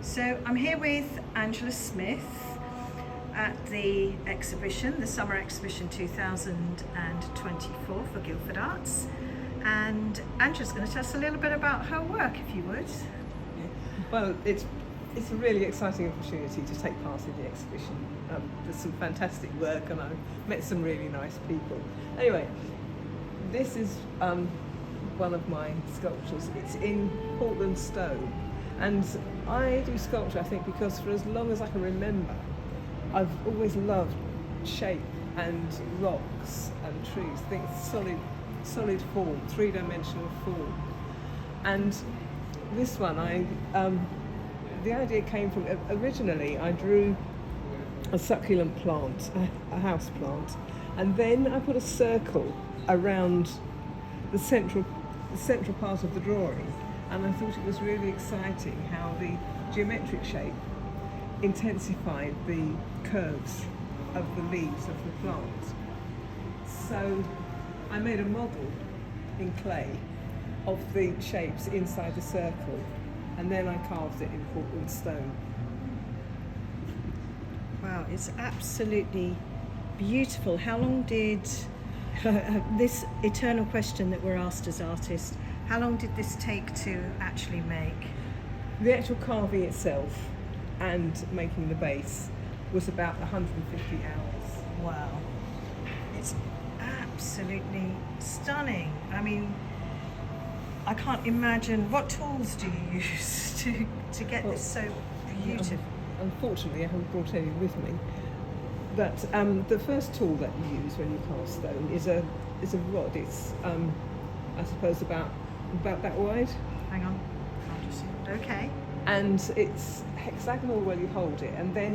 So I'm here with Angela Smith at the exhibition, the Summer Exhibition 2024 for Guildford Arts. And Angela's going to tell us a little bit about her work, if you would. Well, it's a really exciting opportunity to take part in the exhibition. There's some fantastic work and I've met some really nice people. Anyway, this is one of my sculptures. It's in Portland stone, and I do sculpture, I think, because for as long as I can remember, I've always loved shape and rocks and trees. I think it's solid form, three-dimensional form. And this one, the idea came from, originally I drew a succulent plant, a house plant, and then I put a circle around the central part of the drawing, and I thought it was really exciting how the geometric shape intensified the curves of the leaves of the plant. So I made a model in clay of the shapes inside the circle, and then I carved it in Portland stone. Wow, it's absolutely beautiful. How long did this eternal question that we're asked as artists, how long did this take to actually make? The actual carving itself and making the base was about 150 hours. Wow, it's absolutely stunning. I mean, I can't imagine, what tools do you use to get this so beautiful? Unfortunately, I haven't brought any with me. But the first tool that you use when you carve stone is a rod. It's I suppose about that wide. Hang on, I'll just see. Okay. And it's hexagonal where you hold it, and then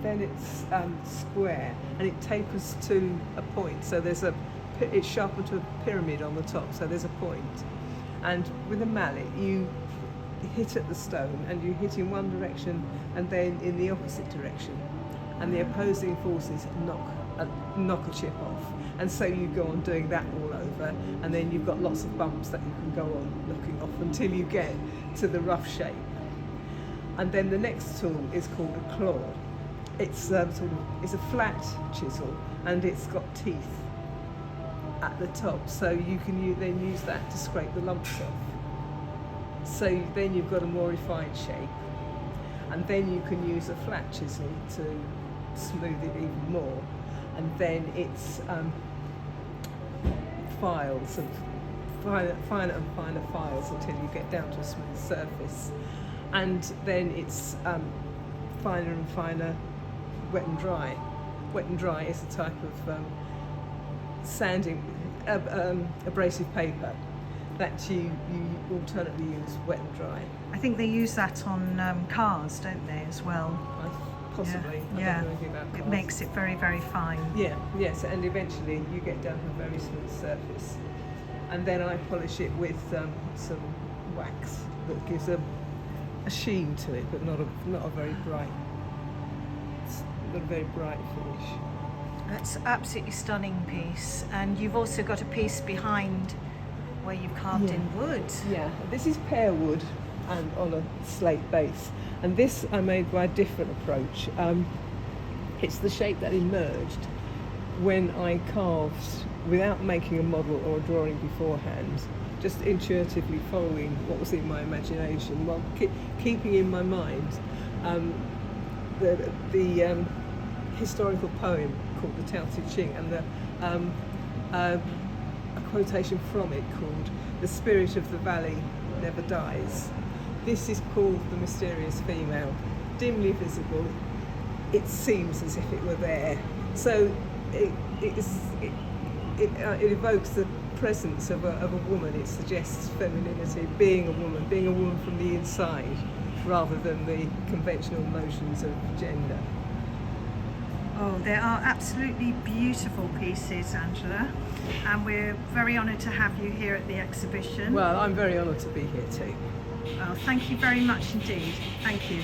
it's square, and it tapers to a point. So it's sharpened to a pyramid on the top. So there's a point, and with a mallet you hit at the stone, and you hit in one direction and then in the opposite direction, and the opposing forces knock a chip off, and so you go on doing that all over, and then you've got lots of bumps that you can go on looking off until you get to the rough shape. And then the next tool is called a claw. It's it's a flat chisel, and it's got teeth at the top, so you can then use that to scrape the lumps off. So then you've got a more refined shape, and then you can use a flat chisel to smooth it even more, and then it's files and finer and finer files until you get down to a smooth surface, and then it's finer and finer wet and dry. Wet and dry is a type of sanding abrasive paper that you alternately use wet and dry. I think they use that on cars, don't they, as well? Possibly. Yeah. I don't know anything about cars. It makes it very, very fine. Yeah, yes, and eventually you get down to a very smooth surface. And then I polish it with some wax that gives a sheen to it, but not a very bright finish. That's an absolutely stunning piece, and you've also got a piece behind where you've carved in wood. Yeah, this is pear wood and on a slate base, and this I made by a different approach. It's the shape that emerged when I carved without making a model or a drawing beforehand, just intuitively following what was in my imagination while keeping in my mind the historical poem called the Tao Te Ching, and a quotation from it called "The spirit of the valley never dies." This is called the mysterious female, dimly visible. It seems as if it were there. So it evokes the presence of a woman. It suggests femininity, being a woman from the inside, rather than the conventional notions of gender. Oh, they are absolutely beautiful pieces, Angela, and we're very honoured to have you here at the exhibition. Well, I'm very honoured to be here too. Well, thank you very much indeed. Thank you.